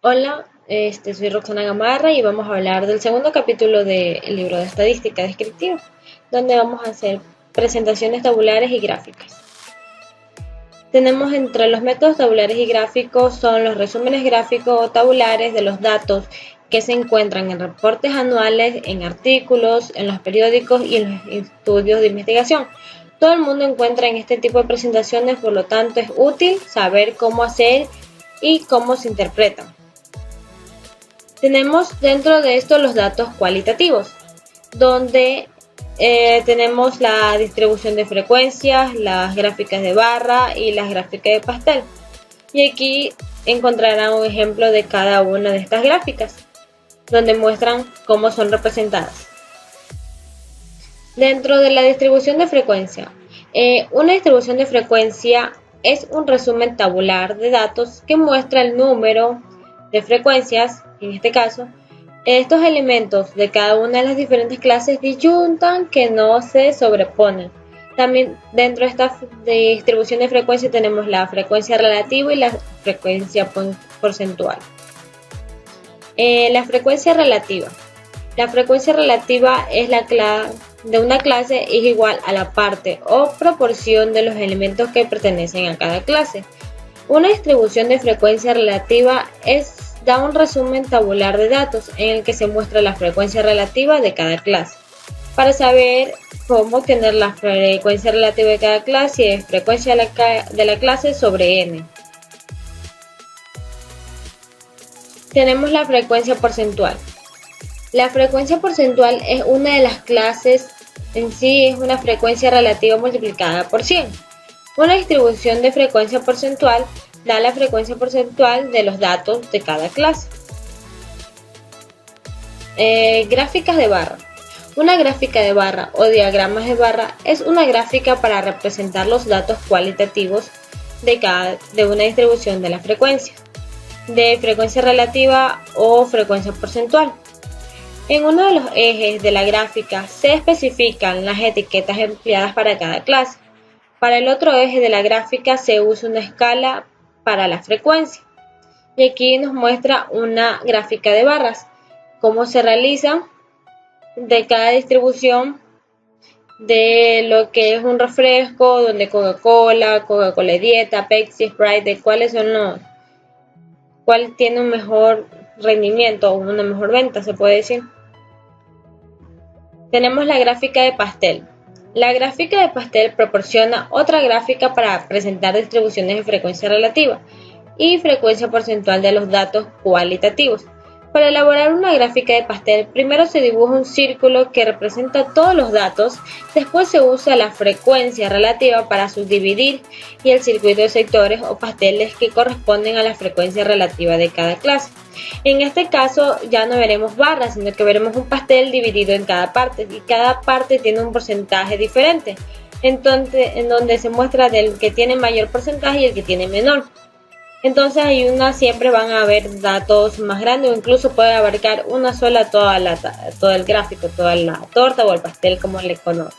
Hola, soy Roxana Gamarra y vamos a hablar del segundo capítulo del libro de estadística descriptiva, donde vamos a hacer presentaciones tabulares y gráficas. Tenemos entre los métodos tabulares y gráficos son los resúmenes gráficos o tabulares de los datos que se encuentran en reportes anuales, en artículos, en los periódicos y en los estudios de investigación. Todo el mundo encuentra en este tipo de presentaciones, por lo tanto es útil saber cómo hacer y cómo se interpretan. Tenemos dentro de esto los datos cualitativos, donde tenemos la distribución de frecuencias, las gráficas de barra y las gráficas de pastel. Y aquí encontrarán un ejemplo de cada una de estas gráficas, donde muestran cómo son representadas. Dentro de la distribución de frecuencia, una distribución de frecuencia es un resumen tabular de datos que muestra el número de frecuencias, en este caso, estos elementos de cada una de las diferentes clases disyuntan que no se sobreponen. También dentro de esta distribución de frecuencia tenemos la frecuencia relativa y la frecuencia porcentual. La frecuencia relativa. La frecuencia relativa es de una clase es igual a la parte o proporción de los elementos que pertenecen a cada clase. Una distribución de frecuencia relativa da un resumen tabular de datos en el que se muestra la frecuencia relativa de cada clase. Para saber cómo obtener la frecuencia relativa de cada clase, es frecuencia de la clase sobre n. Tenemos la frecuencia porcentual. La frecuencia porcentual es una de las clases, en sí es una frecuencia relativa multiplicada por 100. Una distribución de frecuencia porcentual da la frecuencia porcentual de los datos de cada clase. Gráficas de barra. Una gráfica de barra o diagramas de barra es una gráfica para representar los datos cualitativos de una distribución de la frecuencia, de frecuencia relativa o frecuencia porcentual. En uno de los ejes de la gráfica se especifican las etiquetas empleadas para cada clase. Para el otro eje de la gráfica se usa una escala para la frecuencia. Y aquí nos muestra una gráfica de barras, cómo se realiza de cada distribución de lo que es un refresco, donde Coca-Cola Dieta, Pepsi, Sprite, cuál tiene un mejor rendimiento o una mejor venta, se puede decir. Tenemos la gráfica de pastel. La gráfica de pastel proporciona otra gráfica para presentar distribuciones de frecuencia relativa y frecuencia porcentual de los datos cualitativos. Para elaborar una gráfica de pastel, primero se dibuja un círculo que representa todos los datos, después se usa la frecuencia relativa para subdividir y el circuito de sectores o pasteles que corresponden a la frecuencia relativa de cada clase. En este caso ya no veremos barras, sino que veremos un pastel dividido en cada parte y cada parte tiene un porcentaje diferente, entonces en donde se muestra del que tiene mayor porcentaje y el que tiene menor. Entonces hay siempre van a haber datos más grandes o incluso puede abarcar una sola todo el gráfico, toda la torta o el pastel como le conozco.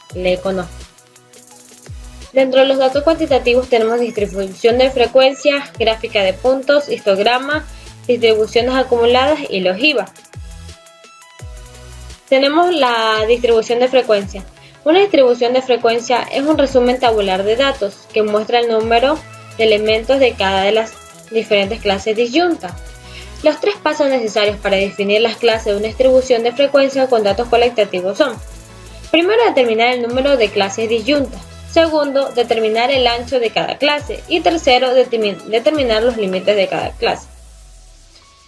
Dentro de los datos cuantitativos tenemos distribución de frecuencias, gráfica de puntos, histograma, distribuciones acumuladas y la ojiva. Tenemos la distribución de frecuencia. Una distribución de frecuencia es un resumen tabular de datos que muestra el número de elementos de cada de las diferentes clases disyuntas. Los tres pasos necesarios para definir las clases de una distribución de frecuencia con datos cualitativos son: primero, determinar el número de clases disyuntas; segundo, determinar el ancho de cada clase; y tercero, determinar los límites de cada clase.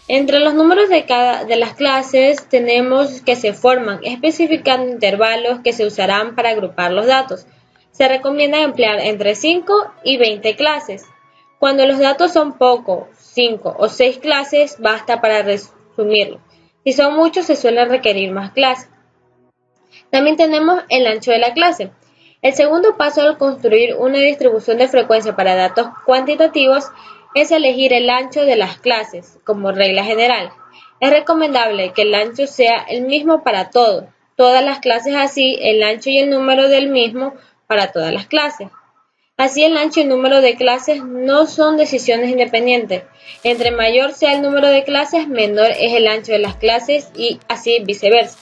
Entre los números de las clases tenemos que se forman especificando intervalos que se usarán para agrupar los datos. Se recomienda emplear entre 5 y 20 clases. Cuando los datos son pocos, 5 o 6 clases basta para resumirlo. Si son muchos se suele requerir más clases. También tenemos el ancho de la clase. El segundo paso al construir una distribución de frecuencia para datos cuantitativos es elegir el ancho de las clases como regla general. Es recomendable que el ancho sea el mismo para todas las clases, así el ancho y el número del mismo para todas las clases. Así, el ancho y número de clases no son decisiones independientes. Entre mayor sea el número de clases, menor es el ancho de las clases y así viceversa.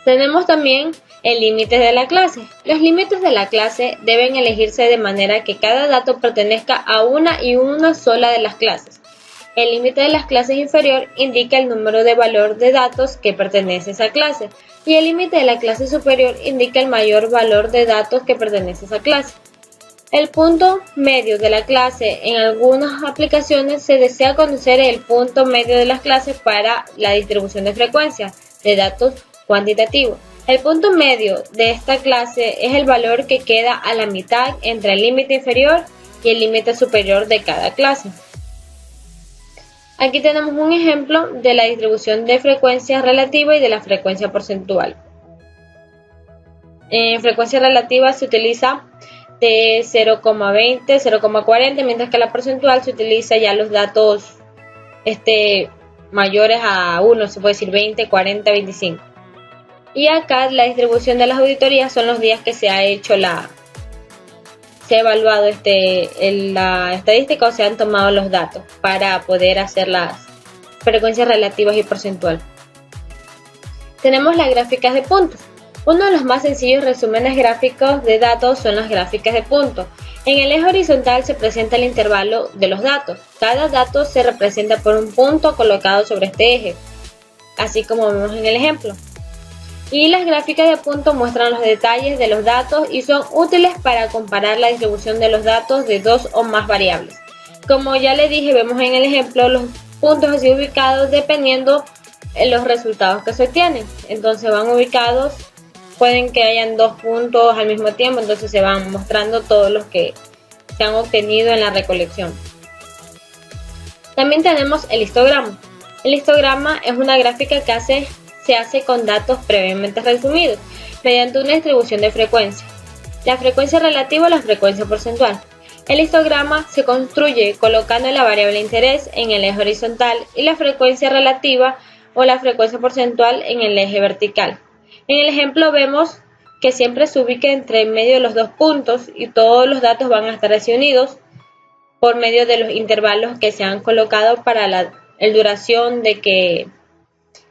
Tenemos también el límite de la clase. Los límites de la clase deben elegirse de manera que cada dato pertenezca a una y una sola de las clases. El límite de las clases inferior indica el número de valor de datos que pertenece a esa clase y el límite de la clase superior indica el mayor valor de datos que pertenece a esa clase. El punto medio de la clase. En algunas aplicaciones se desea conocer el punto medio de las clases para la distribución de frecuencia de datos cuantitativos. El punto medio de esta clase es el valor que queda a la mitad entre el límite inferior y el límite superior de cada clase. Aquí tenemos un ejemplo de la distribución de frecuencia relativa y de la frecuencia porcentual. En frecuencia relativa se utiliza de 0,20, 0,40, mientras que la porcentual se utiliza ya los datos mayores a 1, se puede decir 20, 40, 25. Y acá la distribución de las auditorías son los días que se ha evaluado la estadística o se han tomado los datos para poder hacer las frecuencias relativas y porcentual. Tenemos las gráficas de puntos. Uno de los más sencillos resúmenes gráficos de datos son las gráficas de puntos. En el eje horizontal se presenta el intervalo de los datos. Cada dato se representa por un punto colocado sobre este eje, así como vemos en el ejemplo. Y las gráficas de puntos muestran los detalles de los datos y son útiles para comparar la distribución de los datos de dos o más variables. Como ya le dije, vemos en el ejemplo los puntos así ubicados dependiendo de los resultados que se obtienen. Entonces van ubicados. Pueden que hayan dos puntos al mismo tiempo, entonces se van mostrando todos los que se han obtenido en la recolección. También tenemos el histograma. El histograma es una gráfica que se hace con datos previamente resumidos mediante una distribución de frecuencia. La frecuencia relativa o la frecuencia porcentual. El histograma se construye colocando la variable interés en el eje horizontal y la frecuencia relativa o la frecuencia porcentual en el eje vertical. En el ejemplo vemos que siempre se ubica entre medio de los dos puntos y todos los datos van a estar así unidos por medio de los intervalos que se han colocado para la duración de que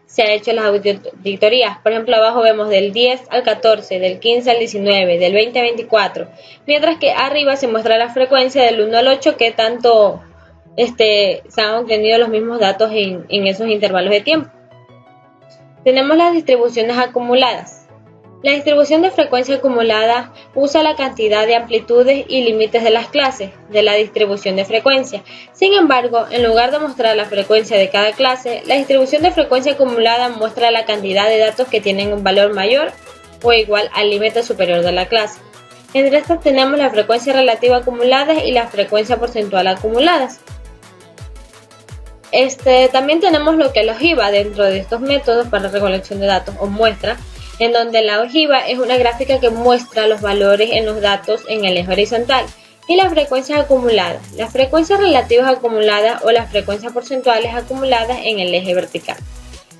se ha hecho las auditorías. Por ejemplo, abajo vemos del 10 al 14, del 15 al 19, del 20 al 24, mientras que arriba se muestra la frecuencia del 1 al 8 que tanto se han obtenido los mismos datos en esos intervalos de tiempo. Tenemos las distribuciones acumuladas. La distribución de frecuencia acumulada usa la cantidad de amplitudes y límites de las clases de la distribución de frecuencia. Sin embargo, en lugar de mostrar la frecuencia de cada clase, la distribución de frecuencia acumulada muestra la cantidad de datos que tienen un valor mayor o igual al límite superior de la clase. Entre estas tenemos la frecuencia relativa acumulada y la frecuencia porcentual acumuladas. También tenemos lo que es la ojiva dentro de estos métodos para recolección de datos o muestra, en donde la ojiva es una gráfica que muestra los valores en los datos en el eje horizontal y las frecuencias acumuladas, las frecuencias relativas acumuladas o las frecuencias porcentuales acumuladas en el eje vertical.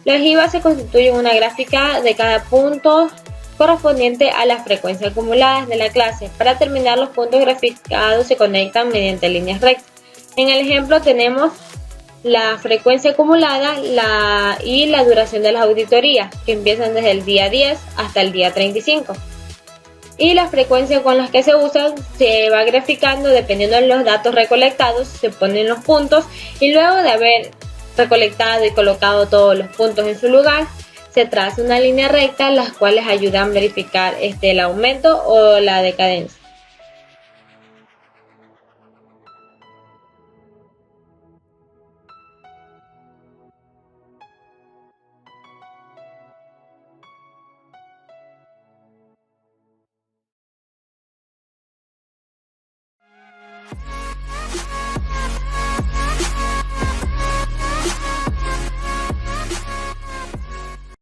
La ojiva se constituye en una gráfica de cada punto correspondiente a las frecuencias acumuladas de la clase. Para terminar, los puntos graficados se conectan mediante líneas rectas. En el ejemplo tenemos la frecuencia acumulada y la duración de las auditorías, que empiezan desde el día 10 hasta el día 35. Y la frecuencia con las que se usan se va graficando dependiendo de los datos recolectados, se ponen los puntos y luego de haber recolectado y colocado todos los puntos en su lugar, se traza una línea recta, las cuales ayudan a verificar el aumento o la decadencia.